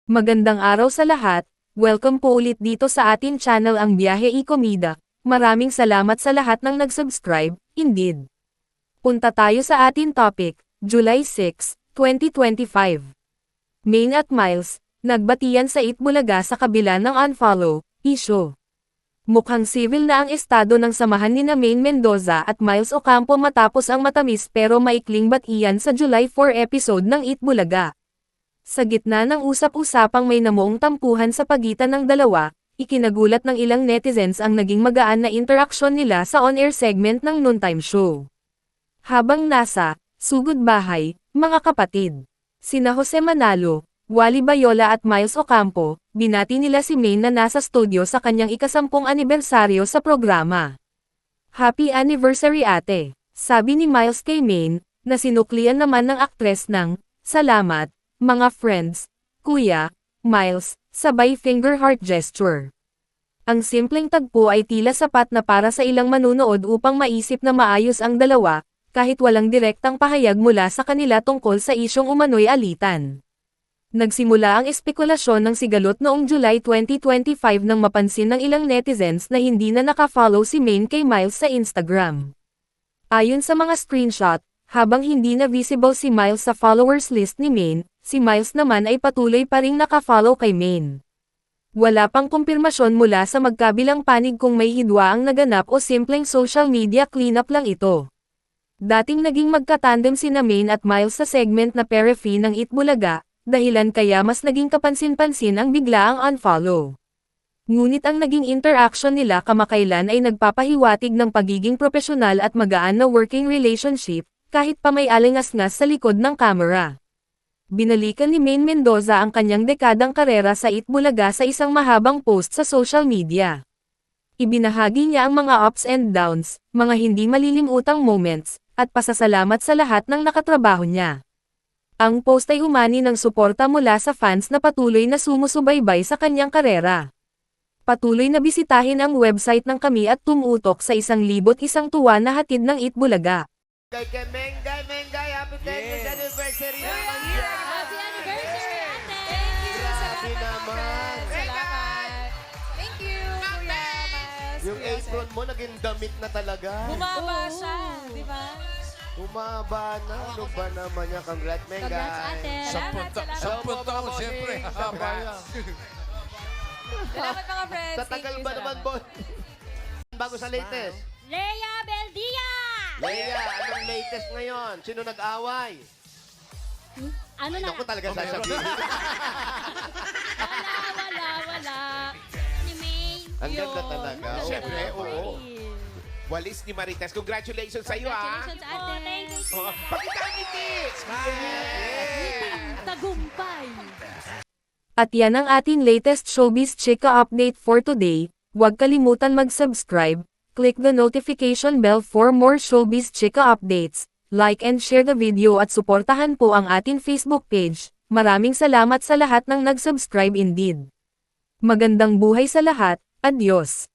Magandang araw sa lahat, welcome po ulit dito sa atin channel ang Biyahe y Komida. Maraming salamat sa lahat ng nag-subscribe, indeed. Punta tayo sa atin topic, July 6, 2025. Maine at Miles, nagbatian sa Itbulaga sa kabila ng unfollow, issue. Mukhang civil na ang estado ng samahan ni Maine Mendoza at Miles Ocampo matapos ang matamis pero maikling batian sa July 4 episode ng Itbulaga. Sa gitna ng usap-usapang may namuong tampuhan sa pagitan ng dalawa, ikinagulat ng ilang netizens ang naging magaan na interaksyon nila sa on-air segment ng noontime show. Habang nasa sugod bahay, mga kapatid, sina Jose Manalo, Wally Bayola at Miles Ocampo, binati nila si Maine na nasa studio sa kanyang ika-10 anibersaryo sa programa. Happy anniversary ate, sabi ni Miles kay Maine, na sinuklian naman ng aktres ng, salamat, mga friends, Kuya, Miles, sabay finger heart gesture. Ang simpleng tagpo ay tila sapat na para sa ilang manunood upang maisip na maayos ang dalawa, kahit walang direktang pahayag mula sa kanila tungkol sa isyong umano'y alitan. Nagsimula ang espekulasyon ng sigalot noong July 2025 nang mapansin ng ilang netizens na hindi na nakafollow si Maine kay Miles sa Instagram. Ayon sa mga screenshot, habang hindi na visible si Miles sa followers list ni Maine, si Miles naman ay patuloy pa ring nakafollow kay Maine. Wala pang kumpirmasyon mula sa magkabilang panig kung may hidwa ang naganap o simpleng social media cleanup lang ito. Dating naging magkatandem sina Maine at Miles sa segment na Periphery ng Itbulaga, dahilan kaya mas naging kapansin-pansin ang biglaang unfollow. Ngunit ang naging interaction nila kamakailan ay nagpapahiwatig ng pagiging profesional at magaan na working relationship, kahit pa may alingas-ngas sa likod ng kamera. Binalikan ni Maine Mendoza ang kanyang dekadang karera sa Itbulaga sa isang mahabang post sa social media. Ibinahagi niya ang mga ups and downs, mga hindi malilimutang moments, at pasasalamat sa lahat ng nakatrabaho niya. Ang post ay umani ng suporta mula sa fans na patuloy na sumusubaybay sa kanyang karera. Patuloy na bisitahin ang website ng Kami at tumutok sa 1,001 tuwa na hatid ng Itbulaga. Kay Mengay, happy 10th anniversary naman yan! Happy anniversary, ate! Thank you! Grabe Salamat, naman! Salamat! Thank you, Kuya Miles. Yung apron mo, naging damit na talaga. Bumaba siya, di ba? Umaba na. Ano ba naman yan? Congrats, Mengay! Congrats, ate! Salamat, salamat. 10 taon, siyempre. Haba yan. Salamat mga friends. Sa tagal Thank you, ba naman, salamat. boy? Bago sa latest. Lea Beldia! Leia, anong latest ngayon? Sino nag-away? Ano na? Naku talaga sasabihin. Wala. Ni May. Ang ganda talaga. Ang Siyempre, ganda. oo. Walis ni Marites. Congratulations sa iyo, ah. Congratulations, ate. Thank you. Oh, pakita ang ngiti. Smile. Tagumpay. At yan ang ating latest showbiz chika update for today. Huwag kalimutan mag-subscribe, click the notification bell for more showbiz chika updates, like and share the video at suportahan po ang ating Facebook page. Maraming salamat sa lahat ng nag-subscribe indeed. Magandang buhay sa lahat, adios!